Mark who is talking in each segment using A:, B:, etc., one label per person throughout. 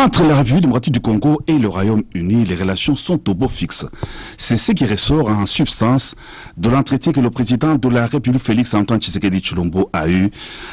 A: Entre la République démocratique du Congo et le Royaume-Uni, les relations sont au beau fixe. C'est ce qui ressort en substance de l'entretien que le président de la République, Félix-Antoine Tshisekedi Tshilombo, a eu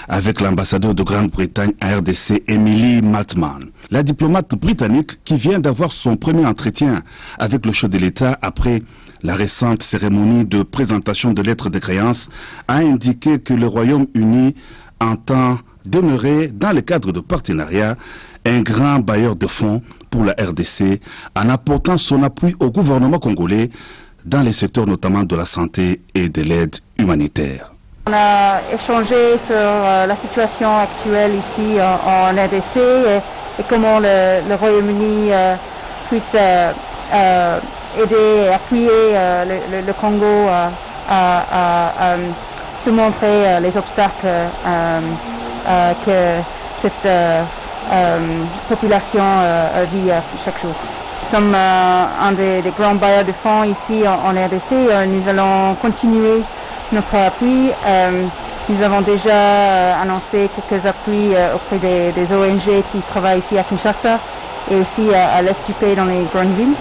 A: avec l'ambassadeur de Grande-Bretagne à RDC, Emily Maltman. La diplomate britannique, qui vient d'avoir son premier entretien avec le chef de l'État après la récente cérémonie de présentation de lettres de créance, a indiqué que le Royaume-Uni entend demeurer dans le cadre de partenariat un grand bailleur de fonds pour la RDC en apportant son appui au gouvernement congolais dans les secteurs notamment de la santé et de l'aide humanitaire.
B: On a échangé sur la situation actuelle ici en RDC et comment le Royaume-Uni puisse aider et appuyer le Congo à surmonter les obstacles que cette population vit chaque jour. Nous sommes un des grands bailleurs de fonds ici en RDC. Nous allons continuer notre appui. Nous avons déjà annoncé quelques appuis auprès des ONG qui travaillent ici à Kinshasa et aussi à l'est du pays dans les grandes villes.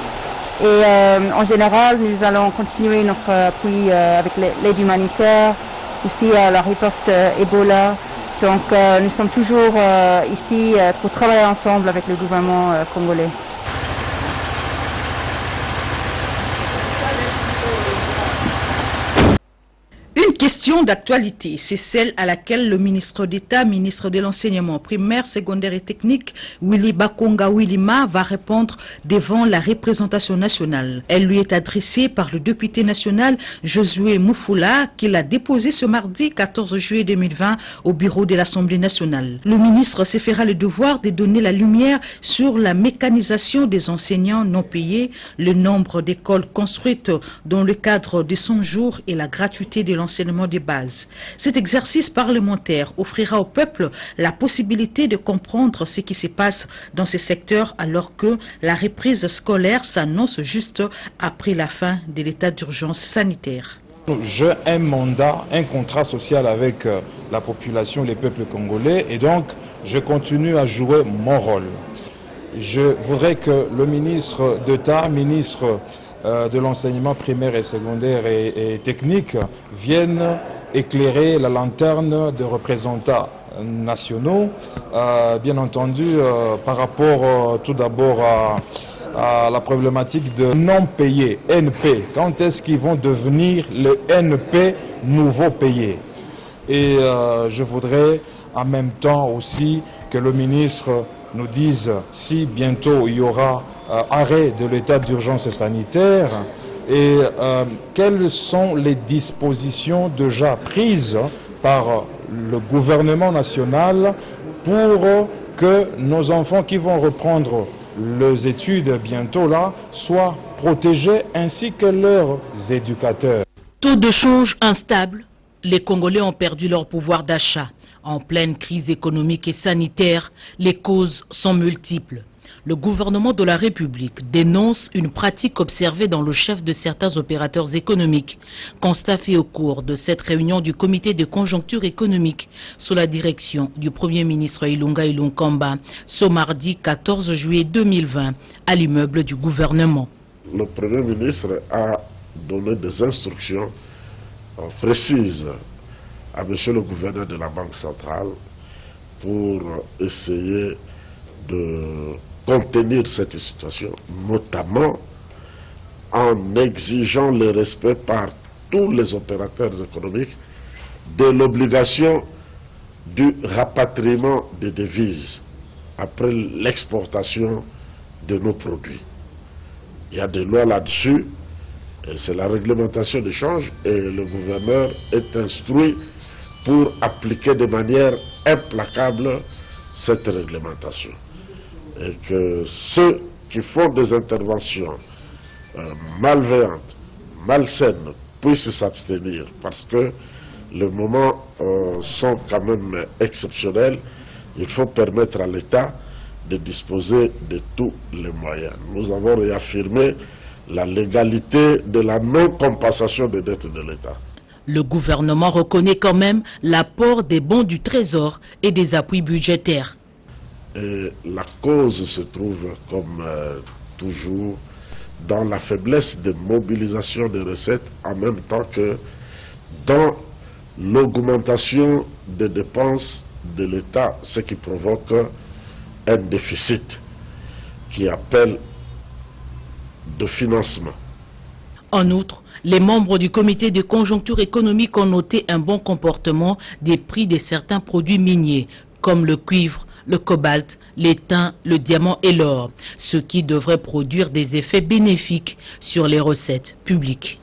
B: Et en général, nous allons continuer notre appui avec l'aide humanitaire, aussi à la riposte Ebola. Donc nous sommes toujours ici pour travailler ensemble avec le gouvernement congolais.
C: Une question d'actualité, c'est celle à laquelle le ministre d'État, ministre de l'Enseignement primaire, secondaire et technique, Willy Bakonga Willima, va répondre devant la représentation nationale. Elle lui est adressée par le député national Josué Moufoula, qu'il a déposé ce mardi 14 juillet 2020 au bureau de l'Assemblée nationale. Le ministre se fera le devoir de donner la lumière sur la mécanisation des enseignants non payés, le nombre d'écoles construites dans le cadre de 100 jours et la gratuité de l'enseignement de base. Cet exercice parlementaire offrira au peuple la possibilité de comprendre ce qui se passe dans ces secteurs alors que la reprise scolaire s'annonce juste après la fin de l'état d'urgence sanitaire.
D: J'ai un mandat, un contrat social avec la population, les peuples congolais, et donc je continue à jouer mon rôle. Je voudrais que le ministre d'État, ministre de l'enseignement primaire et secondaire et technique viennent éclairer la lanterne des représentants nationaux, bien entendu par rapport tout d'abord à la problématique de non payés, NP. Quand est-ce qu'ils vont devenir le NP nouveau payé? Et je voudrais en même temps aussi que le ministre nous dise si bientôt il y aura arrêt de l'état d'urgence sanitaire et quelles sont les dispositions déjà prises par le gouvernement national pour que nos enfants qui vont reprendre leurs études bientôt là soient protégés ainsi que leurs éducateurs.
E: Taux de change instable, les Congolais ont perdu leur pouvoir d'achat. En pleine crise économique et sanitaire, les causes sont multiples. Le gouvernement de la République dénonce une pratique observée dans le chef de certains opérateurs économiques. Constat fait au cours de cette réunion du comité de conjoncture économique sous la direction du Premier ministre Ilunga Ilunkamba ce mardi 14 juillet 2020 à l'immeuble du gouvernement.
F: Le Premier ministre a donné des instructions précises à monsieur le gouverneur de la Banque centrale pour essayer de contenir cette situation, notamment en exigeant le respect par tous les opérateurs économiques de l'obligation du rapatriement des devises après l'exportation de nos produits. Il y a des lois là-dessus, c'est la réglementation de change et le gouverneur est instruit pour appliquer de manière implacable cette réglementation. Et que ceux qui font des interventions malveillantes, malsaines, puissent s'abstenir parce que les moments sont quand même exceptionnels. Il faut permettre à l'État de disposer de tous les moyens. Nous avons réaffirmé la légalité de la non-compensation des dettes de l'État.
E: Le gouvernement reconnaît quand même l'apport des bons du Trésor et des appuis budgétaires.
F: Et la cause se trouve, comme toujours, dans la faiblesse de mobilisation des recettes, en même temps que dans l'augmentation des dépenses de l'État, ce qui provoque un déficit qui appelle de financement.
E: En outre, les membres du comité de conjoncture économique ont noté un bon comportement des prix de certains produits miniers, comme le cuivre, le cobalt, l'étain, le diamant et l'or, ce qui devrait produire des effets bénéfiques sur les recettes publiques.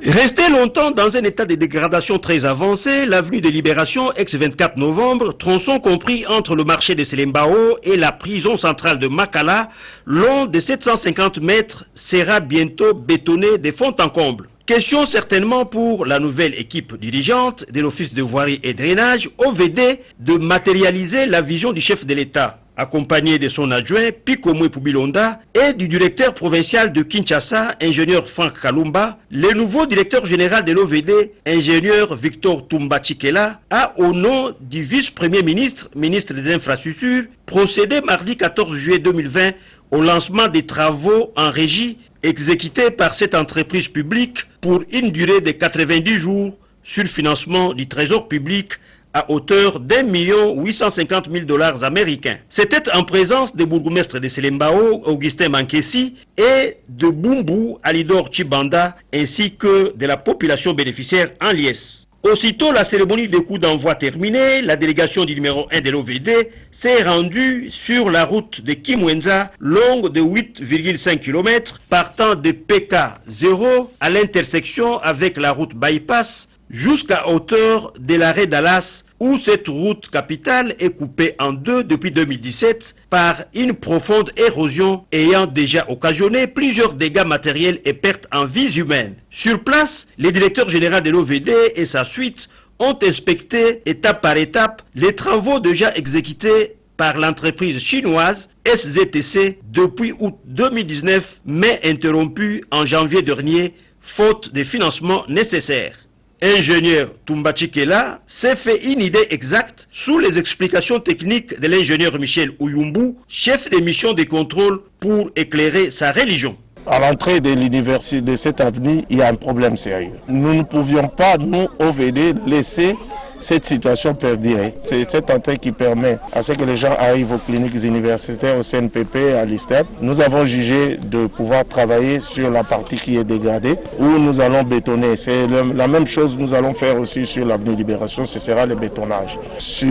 G: Resté longtemps dans un état de dégradation très avancé, l'avenue de Libération, ex-24 novembre, tronçon compris entre le marché de Selembao et la prison centrale de Makala, long de 750 mètres, sera bientôt bétonné de fond en comble. Question certainement pour la nouvelle équipe dirigeante de l'Office de voirie et drainage, OVD, de matérialiser la vision du chef de l'État, accompagné de son adjoint Pikomwe Poubilonda et du directeur provincial de Kinshasa, ingénieur Franck Kalumba. Le nouveau directeur général de l'OVD, ingénieur Victor Tumbachikela, a au nom du vice-premier ministre, ministre des Infrastructures, procédé mardi 14 juillet 2020 au lancement des travaux en régie exécutés par cette entreprise publique pour une durée de 90 jours sur financement du trésor public à hauteur $1,850,000 américains. C'était en présence des bourgmestres de Selembao, Augustin Mankessi, et de Bumbu, Alidor Chibanda, ainsi que de la population bénéficiaire en liesse. Aussitôt la cérémonie de coup d'envoi terminée, la délégation du numéro 1 de l'OVD s'est rendue sur la route de Kimwenza, longue de 8,5 km, partant de PK0 à l'intersection avec la route Bypass, jusqu'à hauteur de l'arrêt Dallas, où cette route capitale est coupée en deux depuis 2017 par une profonde érosion ayant déjà occasionné plusieurs dégâts matériels et pertes en vies humaines. Sur place, le directeur général de l'OVD et sa suite ont inspecté étape par étape les travaux déjà exécutés par l'entreprise chinoise SZTC depuis août 2019, mais interrompus en janvier dernier, faute de financement nécessaire. Ingénieur Tumbachikela s'est fait une idée exacte sous les explications techniques de l'ingénieur Michel Ouyumbu, chef des missions de contrôle pour éclairer sa religion.
H: À l'entrée de l'université de cette avenue, il y a un problème sérieux. Nous ne pouvions pas, nous, OVD, laisser cette situation perdurer. C'est cette entrée qui permet à ce que les gens arrivent aux cliniques universitaires, au CNPP, à l'ISTEP. Nous avons jugé de pouvoir travailler sur la partie qui est dégradée, où nous allons bétonner. C'est la même chose que nous allons faire aussi sur l'avenue Libération, ce sera le bétonnage. Sur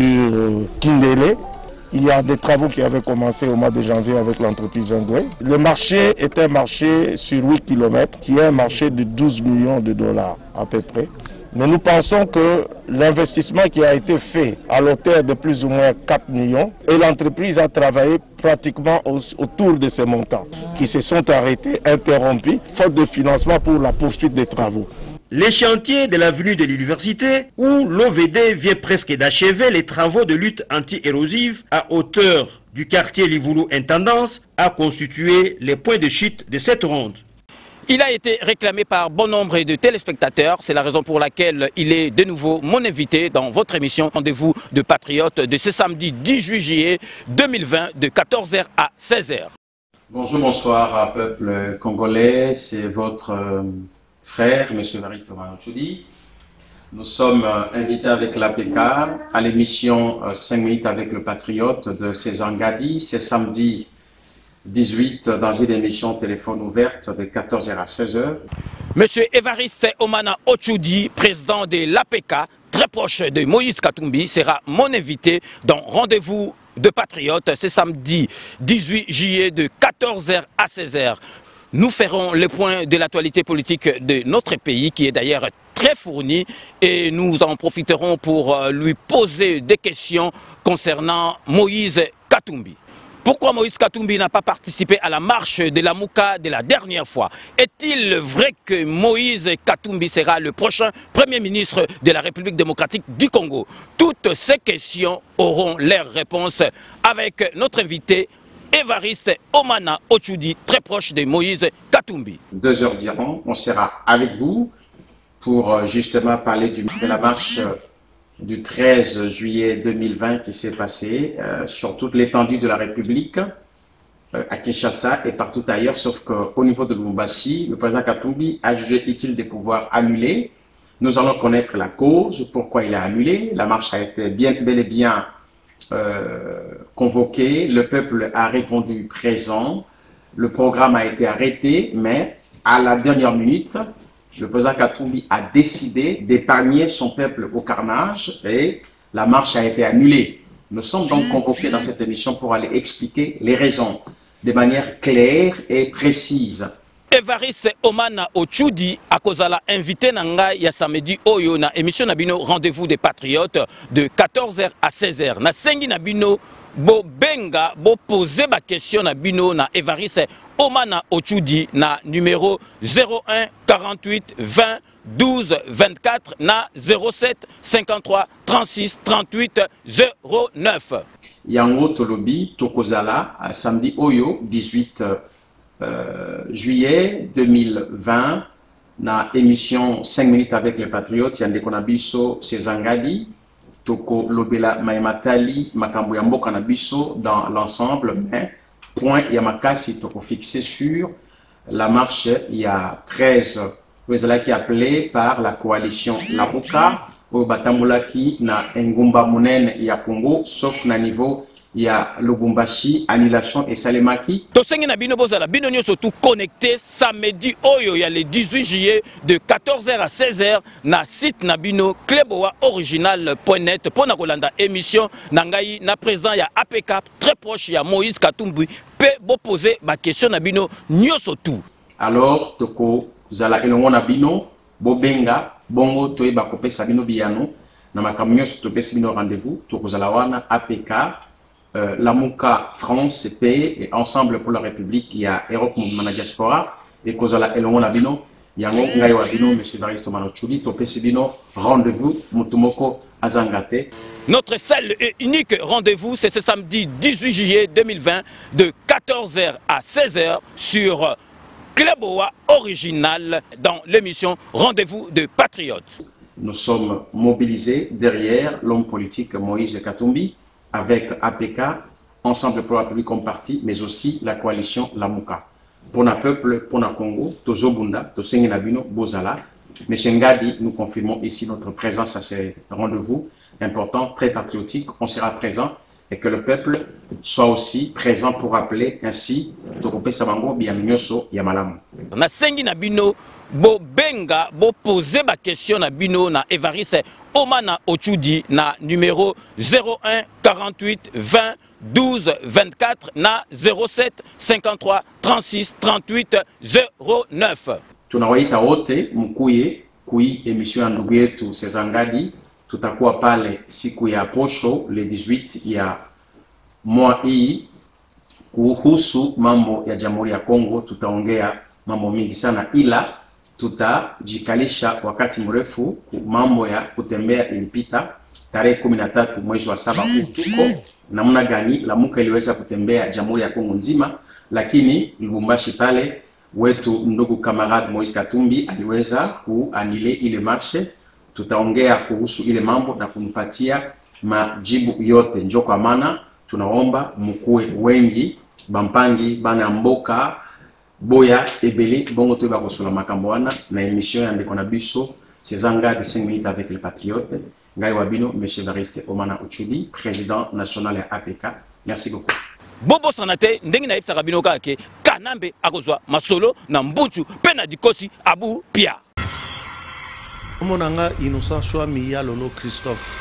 H: Kindele, il y a des travaux qui avaient commencé au mois de janvier avec l'entreprise Ngwe. Le marché est un marché sur 8 km, qui est un marché de 12 millions de dollars à peu près. Mais nous pensons que l'investissement qui a été fait à l'auteur de plus ou moins 4 millions, et l'entreprise a travaillé pratiquement autour de ces montants, qui se sont arrêtés, interrompus, faute de financement pour la poursuite des travaux.
G: Les chantiers de l'avenue de l'université, où l'OVD vient presque d'achever les travaux de lutte anti-érosive à hauteur du quartier Livoulou Intendance, a constitué les points de chute de cette ronde.
I: Il a été réclamé par bon nombre de téléspectateurs. C'est la raison pour laquelle il est de nouveau mon invité dans votre émission Rendez-vous de Patriotes de ce samedi 18 juillet 2020 de 14h à 16h.
J: Bonjour, bonsoir peuple congolais. C'est votre frère, M. Évariste Omana-Otchoudi. Nous sommes invités avec l'APK à l'émission 5 minutes avec le Patriote de César Ngadi. C'est samedi 18 dans une émission téléphone ouverte de 14h à 16h.
I: Monsieur Évariste Omana-Otchoudi, président de l'APK, très proche de Moïse Katumbi, sera mon invité dans Rendez-vous de Patriotes ce samedi 18 juillet de 14h à 16h. Nous ferons le point de l'actualité politique de notre pays qui est d'ailleurs très fourni et nous en profiterons pour lui poser des questions concernant Moïse Katumbi. Pourquoi Moïse Katumbi n'a pas participé à la marche de la Mouka de la dernière fois? Est-il vrai que Moïse Katumbi sera le prochain Premier ministre de la République démocratique du Congo? Toutes ces questions auront leurs réponses avec notre invité Évariste Omana-Otchoudi, très proche de Moïse Katumbi.
J: 2 heures diront, on sera avec vous pour justement parler de la marche du 13 juillet 2020 qui s'est passé sur toute l'étendue de la République, à Kinshasa et partout ailleurs, sauf qu'au niveau de Lubumbashi, le président Katumbi a jugé utile de pouvoir annuler. Nous allons connaître la cause, pourquoi il a annulé. La marche a été bel et bien convoquée, le peuple a répondu présent, le programme a été arrêté, mais à la dernière minute, le président Katumbi a décidé d'épargner son peuple au carnage et la marche a été annulée. Nous sommes donc convoqués dans cette émission pour aller expliquer les raisons de manière claire et précise.
I: Évariste Omana Ochudi akozala invité nanga ya samedi oyo na émission Nabino Rendez-vous des Patriotes de 14h à 16h. Na sengi Nabino bo benga bo poser ba question Nabino na Évariste Omana Ochudi na numéro 01 48 20 12 24 na 07 53 36 38 09.
J: Yango Tolobi Tokozala samedi oyo 18 juillet 2020 na émission 5 minutes avec les patriotes yande konabiso Sezangadi Toko Lobela Maimatali Makambo Yamboka Nabiso dans l'ensemble, mais point Yamakasi Toko fixé sur la marche il y a 13 qui est appelée par la coalition Lamuka au Batamulaki na Ngumba Munen ya Congo sauf na niveau il y a Lubumbashi, annulation et Salemaki.
I: Tosengi na bino bozala bino nyoso tout connecté samedi oyo ya le 18 juillet de 14h à 16h na site na bino Kleboa original.net pour na kolanda émission na ngai na présent ya APK très proche ya Moïse Katumbi pe bo poser ba question na bino nyoso tout.
J: Alors toko zala elongo na bino bo benga bongo toyeba kopesa bino biyano na makambo nyoso topesa bino rendez-vous toko zala wana APK Lamuka France CP et Ensemble pour la République, il y a Europe Mouvement Diaspora et Kozala Elongo Nabino, Yango Ngayo Abino, M. Évariste Omana Ochudi, Topé Sibino, rendez-vous, Mutumoko Azangate.
I: Notre seul et unique rendez-vous, c'est ce samedi 18 juillet 2020 de 14h à 16h sur Kleboa Original dans l'émission Rendez-vous de Patriotes.
J: Nous sommes mobilisés derrière l'homme politique Moïse Katumbi, avec APK, Ensemble pour la République comme parti, mais aussi la coalition Lamuka. Pour le peuple, pour le Congo, Tozobunda, Tosengenabino, Bozala, M. Ngadi, nous confirmons ici notre présence à ces rendez-vous importants, très patriotiques. On sera présent et que le peuple soit aussi présent pour rappeler ainsi Tokope Sabango, Biaminyoso, Yamalamu.
I: Na sengi na bino bo benga bo poser ba question na bino na Évariste Omana Ochudi na numéro 01 48 20 12 24 na 07 53 36 38 09.
J: Tunawaita wote mkuye kui emission ya ndugu yetu Sezangadi. Tutakuwa pale siku ya posho le 18 ya mwa hii kuhusu mambo ya Jamhuri ya Kongo. Tutaongea mambo mingi sana, ila tutajikalisha wakati mrefu mambo ya kutembea ilipita tarehe 13 mwezi wa 7 tuko namna gani Lamuka iliweza kutembea Jamhuri ya Kongo nzima, lakini Lubumbashi pale wetu ndugu kamarad Moïse Katumbi aliweza kuanile ile marche. Tutaongea kuhusu ile mambo na kumpatia majibu yote. Njo kwa maana tunaomba mkuwe wengi bampangi bana mboka boya ebele bongo to ba kosola makambo wana na émission ya ndeko na biso Sezanga de 5 minutes avec les patriotes. Ngai wabino M. Évariste Omana Ochudi, président national ya APK. Merci beaucoup.
I: Bobo sanate ndengi na ipsa kabino kake Kanambe akozwa masolo na mbuchu pena dikosi abu pia.
H: Monanga Innocent Chouami ya lolo Christophe.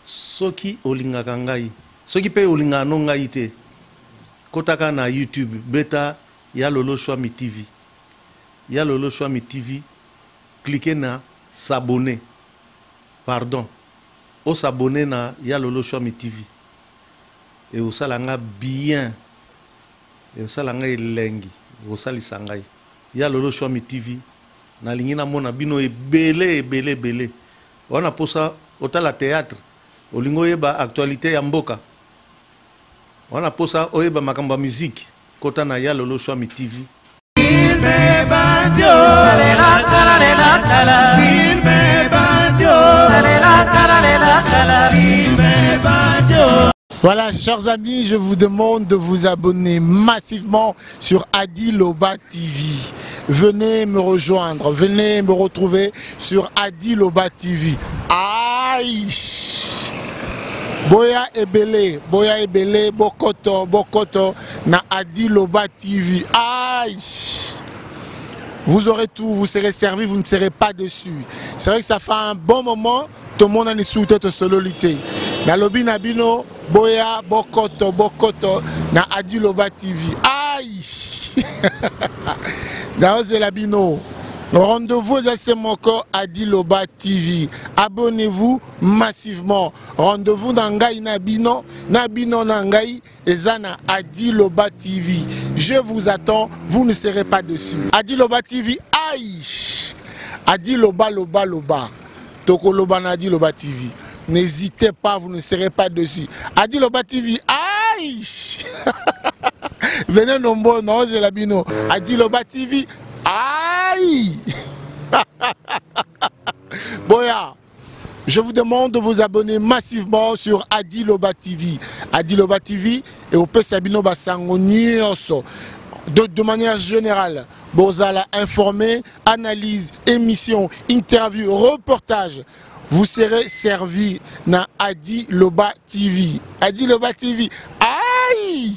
H: Soki olingaka ngai. Soki pe olinga no ngai te. Kotaka na YouTube beta ya lolo Chouami TV. Ya lolo Chouami TV. Cliquez na s'abonner. Pardon. O s'abonner na ya lolo Chouami TV. Et au salanga bien. Et au salanga elengi. Au salisangai. Ya lolo Chouami TV. Na lingina mona bino ebele. Wana posa otala théâtre. Olingo yeba actualité ya mboka. Wana posa oyeba makamba musique. Kota na ya lolo Chouami TV. Il me bandio. Il me bandio.
K: Voilà, chers amis, je vous demande de vous abonner massivement sur Adiloba TV. Venez me rejoindre, venez me retrouver sur Adiloba TV. Aïe! Boya Ebele, Bokoto, na Adiloba TV. Aïe! Vous aurez tout, vous serez servi, vous ne serez pas déçus. C'est vrai que ça fait un bon moment, tout le monde a une sous-tête sololité. Na lobi nabino, Boya, Bokoto, na Adiloba TV. Aïe! Dans Labino. Rendez-vous dans ce moko Adiloba TV. Abonnez-vous massivement. Rendez-vous dans Ngai Nabino Nangai et Zana Adiloba TV. Je vous attends, vous ne serez pas dessus. Adiloba TV, aïe! Adiloba loba. Toko loba na Adiloba TV. N'hésitez pas, vous ne serez pas dessus. Adiloba TV, aïe! Venez nombreux, non, c'est Labino. Adiloba TV, aïe! Boya, je vous demande de vous abonner massivement sur Adiloba TV. Adiloba TV et au Pesabino Basango Nyonso. De manière générale, Bozala informé, analyse, émission, interview, reportage. Vous serez servi dans Adiloba TV. Adiloba TV, aïe!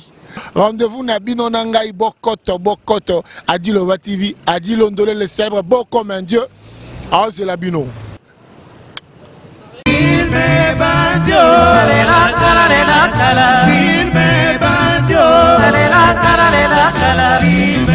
K: Rendez-vous na bino nangai bokoto Adiloba TV, Adilondole le célèbre beau comme un dieu. Ah c'est la bino. Il me bandio, la